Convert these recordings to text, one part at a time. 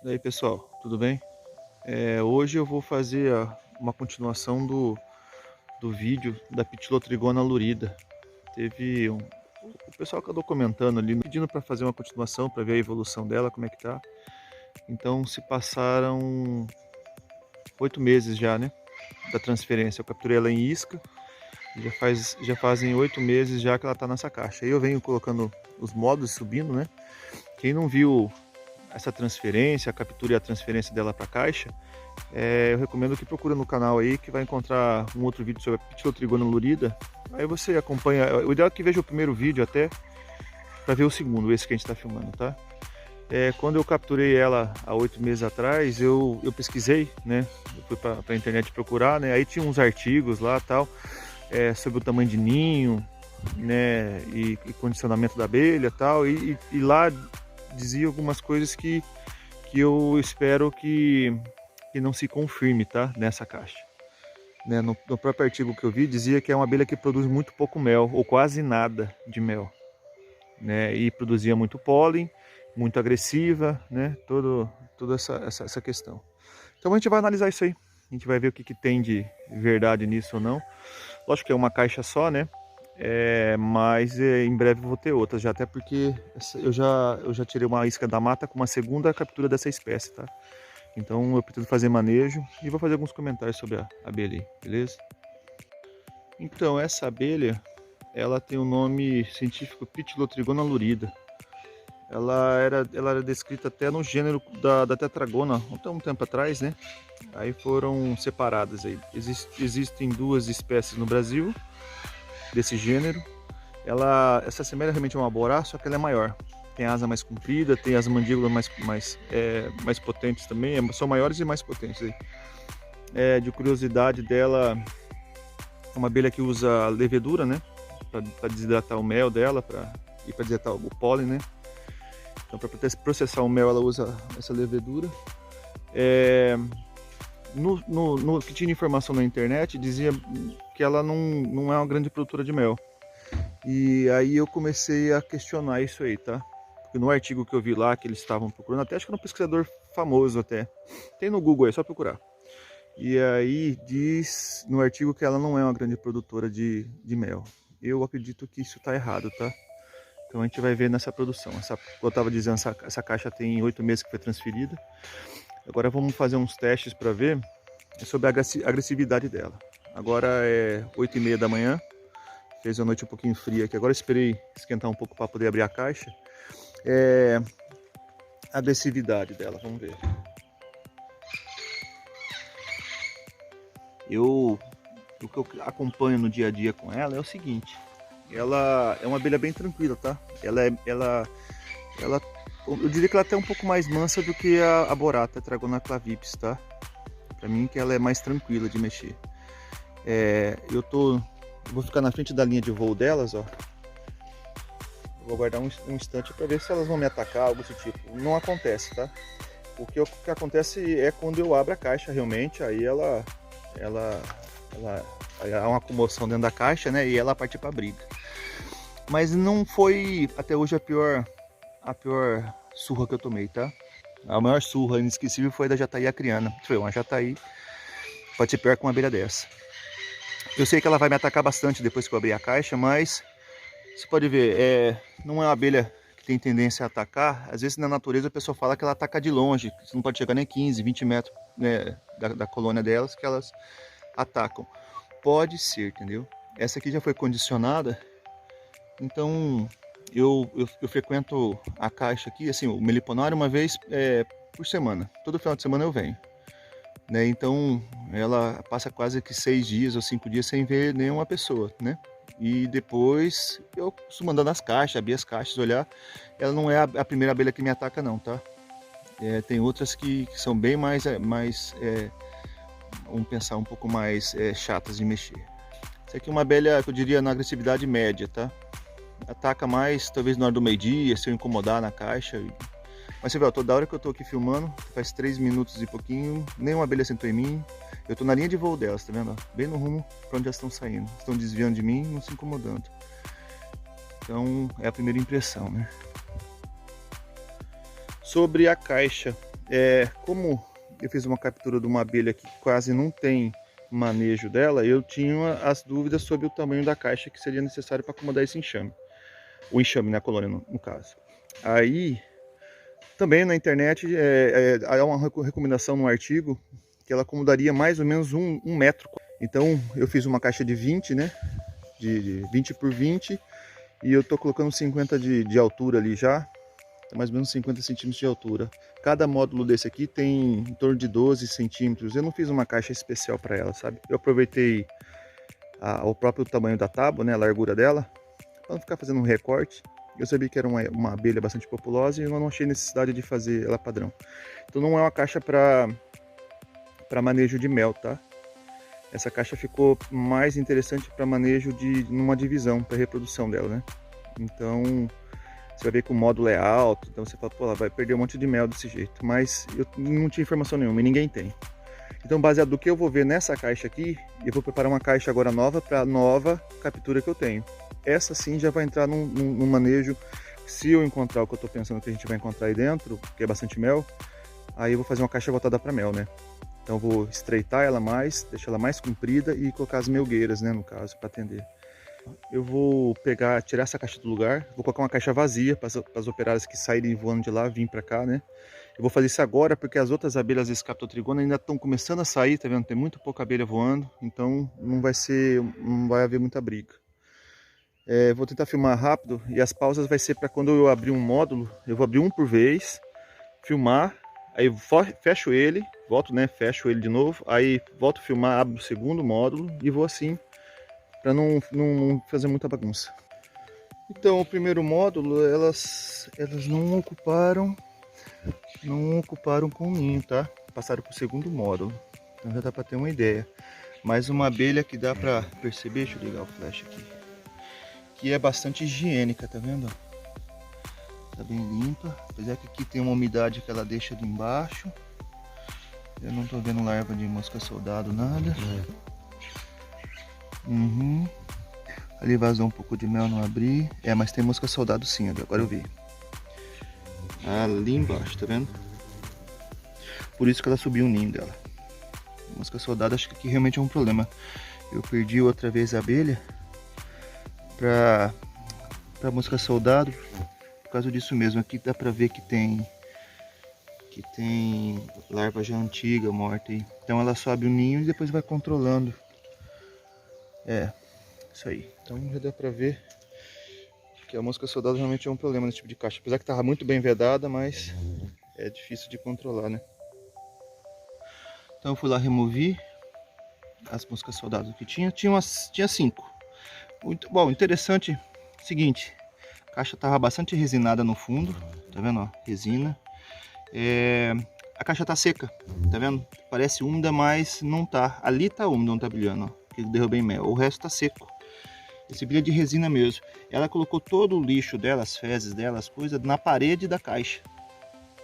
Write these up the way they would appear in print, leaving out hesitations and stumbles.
E aí pessoal, tudo bem? Hoje eu vou fazer uma continuação do vídeo da Ptilotrigona lurida. O pessoal que andou comentando ali, pedindo para fazer uma continuação, para ver a evolução dela, como é que tá. Então se passaram 8 meses já, né, da transferência. Eu capturei ela em isca, e já fazem 8 meses já que ela tá nessa caixa. Aí eu venho colocando os modos subindo, né? Quem não viu essa transferência, a captura e a transferência dela para a caixa, eu recomendo que procure no canal aí, que vai encontrar um outro vídeo sobre a Ptilotrigona lurida. Aí você acompanha, o ideal é que veja o primeiro vídeo até, para ver o segundo, esse que a gente está filmando, tá? Quando eu capturei ela há 8 meses atrás, eu pesquisei, né? Eu fui para a internet procurar, né? Aí tinha uns artigos lá tal, sobre o tamanho de ninho, né? E condicionamento da abelha tal, e lá dizia algumas coisas que eu espero que não se confirme, tá? Nessa caixa. Né? No próprio artigo que eu vi, dizia que é uma abelha que produz muito pouco mel, ou quase nada de mel. Né? E produzia muito pólen, muito agressiva, né? Toda essa questão. Então a gente vai analisar isso aí. A gente vai ver o que tem de verdade nisso ou não. Lógico que é uma caixa só, né? Mas em breve vou ter outras, já até porque eu já tirei uma isca da mata com uma segunda captura dessa espécie, tá? Então eu pretendo fazer manejo e vou fazer alguns comentários sobre a abelha aí, beleza? Então essa abelha, ela tem o nome científico Ptilotrigona lurida. Ela era descrita até no gênero da Tetragona, até um tempo atrás, né? Aí foram separadas aí. Existem duas espécies no Brasil desse gênero. Ela se assemelha realmente a uma borá, só que ela é maior. Tem a asa mais comprida, tem as mandíbulas mais potentes também, são maiores e mais potentes aí. De curiosidade dela, é uma abelha que usa levedura, né? Para desidratar o mel dela e para desidratar o pólen, né? Então, para processar o mel, ela usa essa levedura. No que tinha informação na internet, dizia que ela não é uma grande produtora de mel. E aí eu comecei a questionar isso aí, tá? Porque no artigo que eu vi lá, que eles estavam procurando, até acho que era um pesquisador famoso até. Tem no Google aí, é só procurar. E aí diz no artigo que ela não é uma grande produtora de mel. Eu acredito que isso está errado, tá? Então a gente vai ver nessa produção. Como eu estava dizendo, essa caixa tem 8 meses que foi transferida. Agora vamos fazer uns testes para ver sobre a agressividade dela. Agora é 8h30 da manhã. Fez a noite um pouquinho fria aqui. Agora eu esperei esquentar um pouco para poder abrir a caixa. A agressividade dela, vamos ver. O que eu acompanho no dia a dia com ela é o seguinte: ela é uma abelha bem tranquila, tá? Eu diria que ela é até um pouco mais mansa do que a borata, a Tetragona clavips, tá? Pra mim que ela é mais tranquila de mexer. Eu vou ficar na frente da linha de voo delas, ó. Eu vou aguardar um instante para ver se elas vão me atacar, algo desse tipo. Não acontece, tá? O que acontece é quando eu abro a caixa realmente, aí há uma comoção dentro da caixa, né? E ela parte para briga. Mas não foi até hoje a pior surra que eu tomei, tá? A maior surra inesquecível foi da jataí acriana. Foi uma jataí, pode ser pior que uma abelha dessa. Eu sei que ela vai me atacar bastante depois que eu abrir a caixa, mas você pode ver, não é uma abelha que tem tendência a atacar. Às vezes na natureza a pessoa fala que ela ataca de longe, que você não pode chegar nem 15, 20 metros, né, da colônia delas, que elas atacam. Pode ser, entendeu? Essa aqui já foi condicionada, então eu frequento a caixa aqui, assim, o meliponário uma vez por semana. Todo final de semana eu venho. Né? Então ela passa quase que 6 dias ou 5 dias sem ver nenhuma pessoa, né? E depois eu costumo andar nas caixas, abrir as caixas, olhar. Ela não é a primeira abelha que me ataca não, tá? Tem outras que são bem vamos pensar, um pouco mais chatas de mexer. Essa aqui é uma abelha que eu diria na agressividade média, tá? Ataca mais talvez na hora do meio-dia, se eu incomodar na caixa. Mas você vê, toda hora que eu tô aqui filmando, faz 3 minutos e pouquinho, nenhuma abelha sentou em mim. Eu tô na linha de voo delas, tá vendo? Bem no rumo para onde elas estão saindo. Estão desviando de mim, não se incomodando. Então é a primeira impressão, né? Sobre a caixa, Como eu fiz uma captura de uma abelha que quase não tem manejo dela, eu tinha as dúvidas sobre o tamanho da caixa que seria necessário para acomodar esse enxame. O enxame, né, a colônia no caso. Aí, também na internet, há uma recomendação no artigo que ela acomodaria mais ou menos um metro. Então eu fiz uma caixa de 20, né, de 20 por 20, e eu tô colocando 50 de altura ali já, mais ou menos 50 centímetros de altura. Cada módulo desse aqui tem em torno de 12 centímetros. Eu não fiz uma caixa especial para ela, sabe? Eu aproveitei o próprio tamanho da tábua, né, a largura dela, para não ficar fazendo um recorte. Eu sabia que era uma abelha bastante populosa e eu não achei necessidade de fazer ela padrão. Então não é uma caixa para manejo de mel, tá? Essa caixa ficou mais interessante para manejo numa divisão, para reprodução dela, né? Então você vai ver que o módulo é alto, então você fala, pô, ela vai perder um monte de mel desse jeito. Mas eu não tinha informação nenhuma e ninguém tem. Então, baseado no que eu vou ver nessa caixa aqui, eu vou preparar uma caixa agora nova para a nova captura que eu tenho. Essa sim já vai entrar num manejo. Se eu encontrar o que eu estou pensando que a gente vai encontrar aí dentro, que é bastante mel, aí eu vou fazer uma caixa voltada para mel, né? Então eu vou estreitar ela mais, deixar ela mais comprida e colocar as melgueiras, né, no caso, para atender. Eu vou tirar essa caixa do lugar, vou colocar uma caixa vazia para as operárias que saírem voando de lá vir para cá, né? Eu vou fazer isso agora porque as outras abelhas desse Captotrigona ainda estão começando a sair, tá vendo? Tem muito pouca abelha voando, então não vai haver muita briga. Vou tentar filmar rápido e as pausas vai ser para quando eu abrir um módulo, eu vou abrir um por vez, filmar, aí eu fecho ele, volto, né? Fecho ele de novo, aí volto a filmar, abro o segundo módulo e vou assim, para não fazer muita bagunça. Então, o primeiro módulo, elas não ocuparam com o ninho, tá? Passaram para o segundo módulo, então já dá para ter uma ideia. Mais uma abelha que dá para perceber, deixa eu ligar o flash aqui, que é bastante higiênica, tá vendo? Tá bem limpa, apesar que aqui tem uma umidade que ela deixa ali embaixo. Eu não tô vendo larva de mosca soldado, nada. Ali vazou um pouco de mel, não abri. Mas tem mosca soldado sim, agora eu vi. Ali embaixo, tá vendo? Por isso que ela subiu o ninho dela. Mosca soldado, acho que aqui realmente é um problema. Eu perdi outra vez a abelha pra mosca soldado. Por causa disso mesmo, aqui dá pra ver que tem larva já antiga, morta aí. Então ela sobe o ninho e depois vai controlando. Isso aí. Então já dá pra ver que a mosca soldado realmente é um problema nesse tipo de caixa. Apesar que tava muito bem vedada, mas é difícil de controlar, né? Então eu fui lá, removi as moscas soldados que tinha. Tinha 5. Muito bom, interessante. Seguinte, a caixa tava bastante resinada no fundo, tá vendo, ó, resina. A caixa tá seca, tá vendo? Parece úmida, mas não tá. Ali tá úmido, não tá brilhando, ó, que derrubei mel. O resto tá seco. Esse brilho é de resina mesmo. Ela colocou todo o lixo dela, as fezes dela, as coisas, na parede da caixa.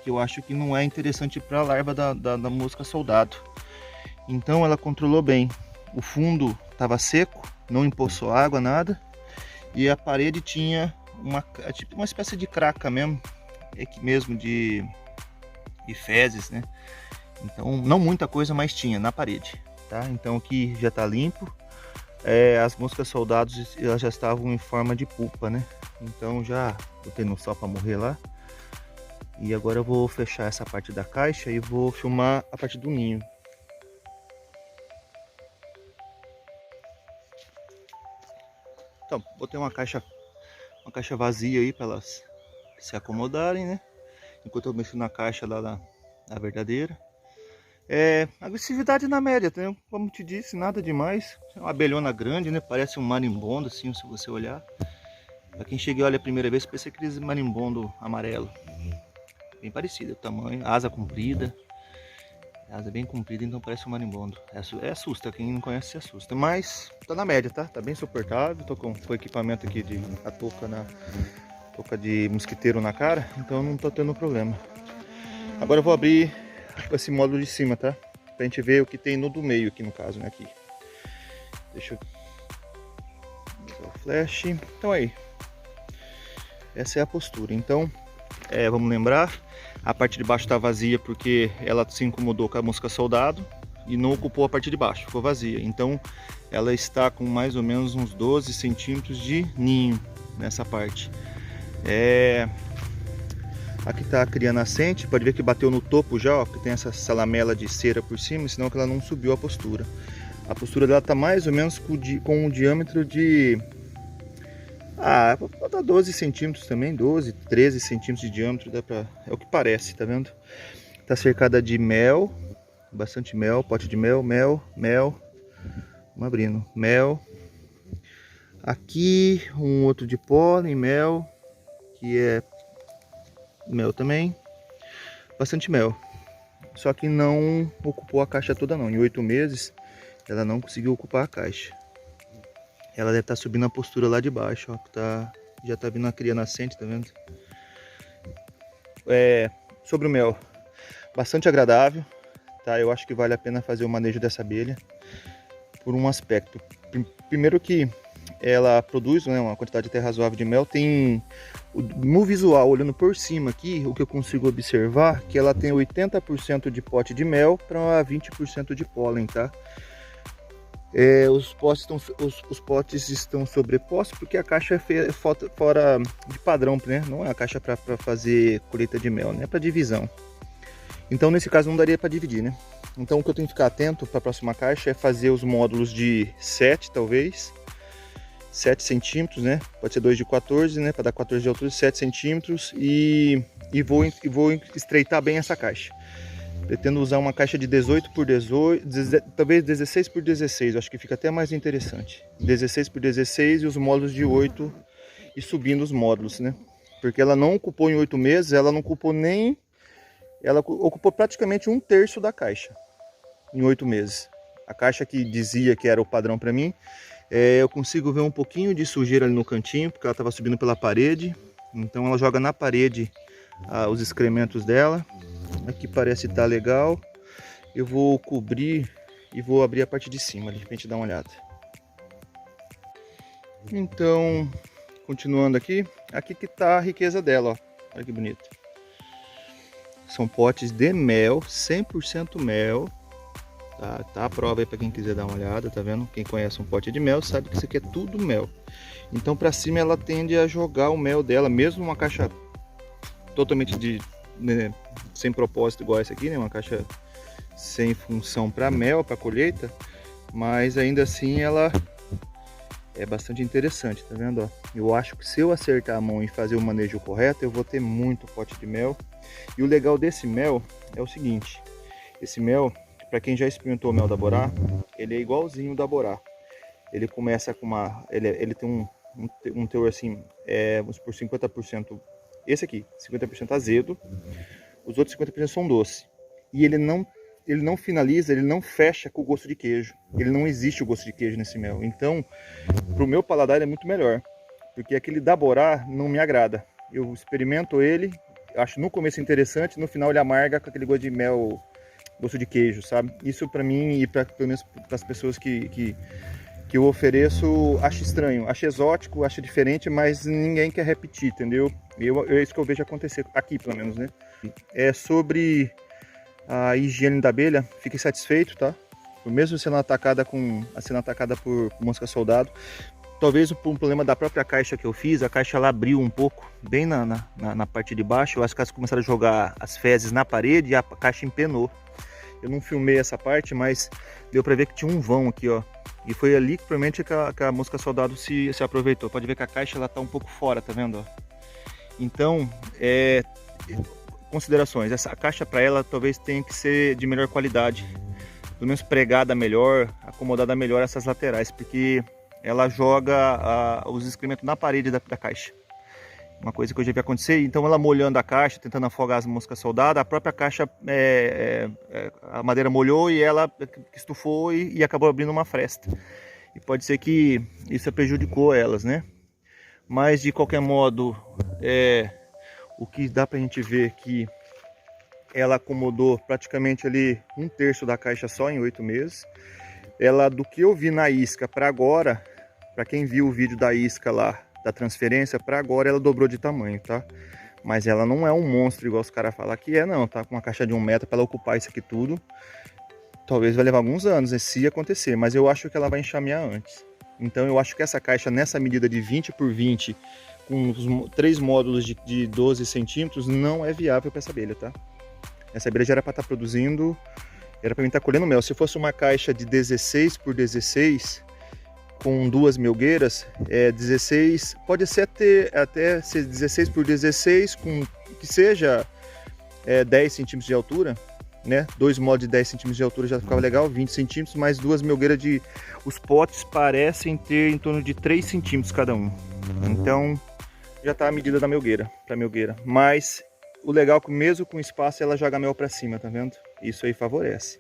Que eu acho que não é interessante para a larva da mosca soldado. Então ela controlou bem. O fundo estava seco, não empoçou água, nada. E a parede tinha tipo uma espécie de craca mesmo. Aqui mesmo de fezes, né? Então não muita coisa, mas tinha na parede. Tá? Então aqui já está limpo. As moscas soldados elas já estavam em forma de pupa, né? Então já botei no sol para morrer lá. E agora eu vou fechar essa parte da caixa e vou filmar a parte do ninho. Então, botei uma caixa vazia aí para elas se acomodarem, né? Enquanto eu mexo na caixa lá na verdadeira. Agressividade na média, né? Como te disse, nada demais. É uma abelhona grande, né? Parece um marimbondo, assim, se você olhar. Pra quem chega e olha a primeira vez, pensa aqueles marimbondo amarelo. Bem parecido o tamanho, asa comprida. Asa bem comprida, então parece um marimbondo. Assusta, quem não conhece se assusta. Mas tá na média, tá? Tá bem suportável. Tô com o equipamento aqui a touca de mosquiteiro na cara, então não tô tendo problema. Agora eu vou abrir esse módulo de cima, tá? Pra gente ver o que tem no do meio aqui no caso, né? Aqui. Deixa eu usar o flash. Então aí. Essa é a postura. Então, vamos lembrar, A parte de baixo está vazia porque ela se incomodou com a mosca soldado e não ocupou a parte de baixo, ficou vazia. Então ela está com mais ou menos uns 12 centímetros de ninho nessa parte. Aqui está a cria nascente, pode ver que bateu no topo já, ó, que tem essa salamela de cera por cima, senão que ela não subiu a postura. A postura dela está mais ou menos com um diâmetro de... dá 12 centímetros também, 12, 13 centímetros de diâmetro, é o que parece, tá vendo? Está cercada de mel, bastante mel, pote de mel, mel. Vamos abrindo, mel. Aqui um outro de pólen, mel, que é mel também, bastante mel. Só que não ocupou a caixa toda não, em 8 meses ela não conseguiu ocupar a caixa. Ela deve estar subindo a postura lá de baixo, ó, já está vindo a cria nascente, tá vendo? Sobre o mel, bastante agradável, tá? Eu acho que vale a pena fazer o manejo dessa abelha por um aspecto. Primeiro que ela produz, né, uma quantidade até razoável de mel. Tem no visual, olhando por cima aqui, o que eu consigo observar que ela tem 80% de pote de mel para 20% de pólen, tá? Os potes estão sobrepostos porque a caixa é fora de padrão, né? Não é a caixa para fazer colheita de mel, né? É para divisão. Então nesse caso não daria para dividir, né? Então o que eu tenho que ficar atento para a próxima caixa é fazer os módulos de 7, talvez 7 centímetros, né? Pode ser 2 de 14, né? Para dar 14 de altura, 7 centímetros e vou estreitar bem essa caixa. Pretendo usar uma caixa de 18 por 18, talvez 16 por 16, acho que fica até mais interessante. 16 por 16 e os módulos de 8 e subindo os módulos, né? Porque ela não ocupou em 8 meses, ela não ocupou nem... Ela ocupou praticamente 1/3 da caixa em 8 meses. A caixa que dizia que era o padrão para mim, eu consigo ver um pouquinho de sujeira ali no cantinho, porque ela estava subindo pela parede. Então ela joga na parede os excrementos dela. Aqui parece estar legal. Eu vou cobrir e vou abrir a parte de cima ali, pra gente dar uma olhada. Então, continuando aqui que está a riqueza dela, ó. Olha que bonito. São potes de mel, 100% mel. Tá a prova aí para quem quiser dar uma olhada, tá vendo? Quem conhece um pote de mel sabe que isso aqui é tudo mel. Então para cima ela tende a jogar o mel dela, mesmo uma caixa totalmente sem propósito igual essa aqui, né? Uma caixa sem função para mel, para colheita, mas ainda assim ela é bastante interessante, tá vendo? Ó, eu acho que se eu acertar a mão e fazer o manejo correto, eu vou ter muito pote de mel. E o legal desse mel é o seguinte, esse mel, para quem já experimentou o mel da Borá, ele é igualzinho da Borá. Ele começa com ele tem um teor assim, vamos por 50%, esse aqui, 50% azedo, os outros 50% são doce. E ele não finaliza, ele não fecha com o gosto de queijo. Ele não existe o gosto de queijo nesse mel. Então, pro meu paladar ele é muito melhor, porque aquele da Borá não me agrada. Eu experimento ele, acho no começo interessante, no final ele amarga com aquele gosto de mel, gosto de queijo, sabe? Isso para mim e pelo menos para as pessoas que eu ofereço, acho estranho, acho exótico, acho diferente, mas ninguém quer repetir, entendeu? É isso que eu vejo acontecer aqui, pelo menos, né? Sobre a higiene da abelha, fique satisfeito, tá? Mesmo sendo atacada por mosca soldado, talvez por um problema da própria caixa que eu fiz, a caixa ela abriu um pouco, bem na parte de baixo. Eu acho que elas começaram a jogar as fezes na parede e a caixa empenou. Eu não filmei essa parte, mas deu para ver que tinha um vão aqui, ó. E foi ali que provavelmente que a mosca soldado se aproveitou. Pode ver que a caixa ela tá um pouco fora, tá vendo? Ó? Então, considerações. Essa caixa para ela talvez tenha que ser de melhor qualidade. Pelo menos pregada melhor, acomodada melhor essas laterais, porque ela joga os excrementos na parede da caixa. Uma coisa que eu já vi acontecer. Então ela molhando a caixa, tentando afogar as moscas soldadas, a própria caixa, a madeira molhou e ela estufou e acabou abrindo uma fresta. E pode ser que isso prejudicou elas, né? Mas de qualquer modo, o que dá pra gente ver que ela acomodou praticamente ali 1/3 da caixa só em 8 meses. Ela, do que eu vi na isca para agora, para quem viu o vídeo da isca lá, da transferência, para agora ela dobrou de tamanho, tá? Mas ela não é um monstro igual os caras falam que é, não. Tá com uma caixa de 1 metro para ela ocupar isso aqui tudo. Talvez vai levar alguns anos, né, se acontecer. Mas eu acho que ela vai enxamear antes. Então eu acho que essa caixa, nessa medida de 20 por 20, com os 3 módulos de 12 centímetros, não é viável para essa abelha, tá? Essa abelha já era para estar produzindo, era para mim estar colhendo mel. Se fosse uma caixa de 16 por 16, com 2 melgueiras, 16, pode ser até ser 16 por 16, com que seja 10 centímetros de altura, né? 2 modos de 10 centímetros de altura já ficava legal, 20 centímetros, mais 2 melgueiras de... Os potes parecem ter em torno de 3 centímetros cada um. Então, já está a medida da melgueira, para melgueira. Mas o legal é que mesmo com espaço ela joga mel para cima, tá vendo? Isso aí favorece.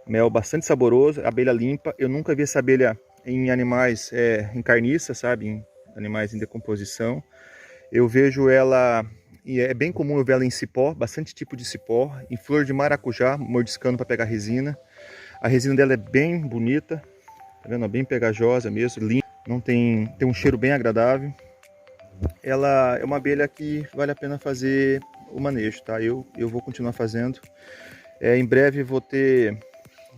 Mel bastante saboroso, abelha limpa. Eu nunca vi essa abelha em animais em carniça, sabe? Em animais em decomposição. Eu vejo ela, e é bem comum eu ver ela em cipó, bastante tipo de cipó, em flor de maracujá, mordiscando para pegar resina. A resina dela é bem bonita, tá vendo? Bem pegajosa mesmo, limpa, não tem um cheiro bem agradável. Ela é uma abelha que vale a pena fazer o manejo, tá? Eu vou continuar fazendo. Em breve vou ter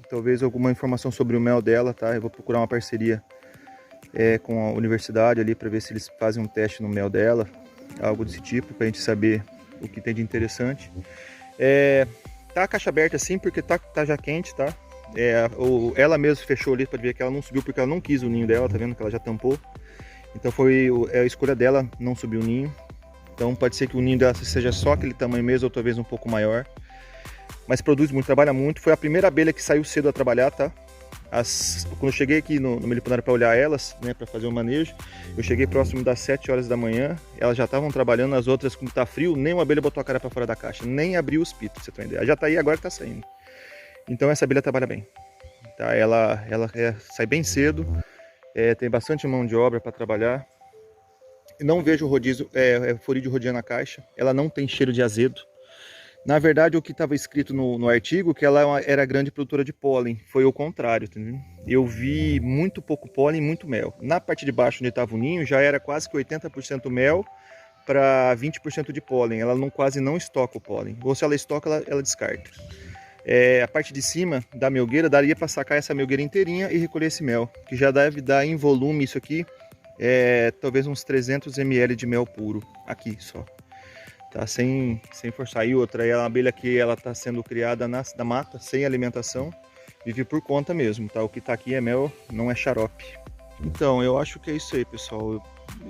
talvez alguma informação sobre o mel dela, tá? Eu vou procurar uma parceria com a universidade ali para ver se eles fazem um teste no mel dela, algo desse tipo, para a gente saber o que tem de interessante. Tá a caixa aberta assim porque tá já quente, tá? Ela mesma fechou ali para ver que ela não subiu porque ela não quis o ninho dela, tá vendo que ela já tampou. Então foi a escolha dela não subir o ninho. Então pode ser que o ninho dela seja só aquele tamanho mesmo ou talvez um pouco maior. Mas produz muito, trabalha muito. Foi a primeira abelha que saiu cedo a trabalhar, tá? Quando eu cheguei aqui no meliponário para olhar elas, né, para fazer o manejo, eu cheguei próximo das 7 horas da manhã, elas já estavam trabalhando, as outras, como tá frio, nem uma abelha botou a cara para fora da caixa, nem abriu os pitos, pra você ter uma ideia. Já tá aí, agora que tá saindo. Então essa abelha trabalha bem. Tá? Ela sai bem cedo, tem bastante mão de obra para trabalhar. Não vejo rodízio, florídeo rodeando a caixa, ela não tem cheiro de azedo. Na verdade, o que estava escrito no artigo, que ela era grande produtora de pólen, foi o contrário, entendeu? Eu vi muito pouco pólen e muito mel. Na parte de baixo, onde estava o ninho, já era quase que 80% mel para 20% de pólen. Ela quase não estoca o pólen. Ou se ela estoca, ela descarta. A parte de cima da melgueira, daria para sacar essa melgueira inteirinha e recolher esse mel, que já deve dar em volume isso aqui, talvez uns 300 ml de mel puro, aqui só. Tá, sem forçar. E outra, é uma abelha que ela está sendo criada na mata, sem alimentação, vive por conta mesmo, tá? O que está aqui é mel, não é xarope. Então, eu acho que é isso aí, pessoal.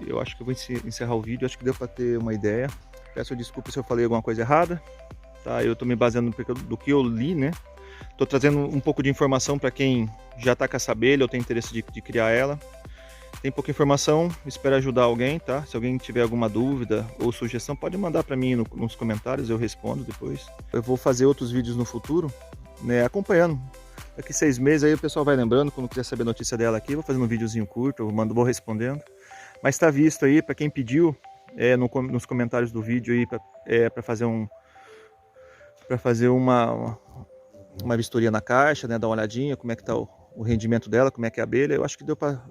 Eu acho que eu vou encerrar o vídeo, acho que deu para ter uma ideia. Peço desculpa se eu falei alguma coisa errada, tá? Eu estou me baseando do que eu li, né? Estou trazendo um pouco de informação para quem já está com essa abelha ou tem interesse de criar ela. Tem pouca informação, espero ajudar alguém, tá? Se alguém tiver alguma dúvida ou sugestão, pode mandar para mim nos comentários, eu respondo depois. Eu vou fazer outros vídeos no futuro, né, acompanhando. Daqui 6 meses aí o pessoal vai lembrando, quando quiser saber a notícia dela aqui, vou fazendo um videozinho curto, vou respondendo. Mas tá visto aí, para quem pediu, nos comentários do vídeo aí, para fazer uma vistoria na caixa, né, dar uma olhadinha, como é que tá o rendimento dela, como é que é a abelha. Eu acho que deu para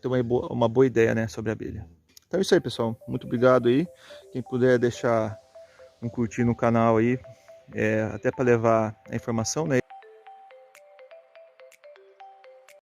ter uma boa ideia, né, sobre a abelha. Então é isso aí, pessoal. Muito obrigado aí. Quem puder deixar um curtir no canal aí, até para levar a informação, né?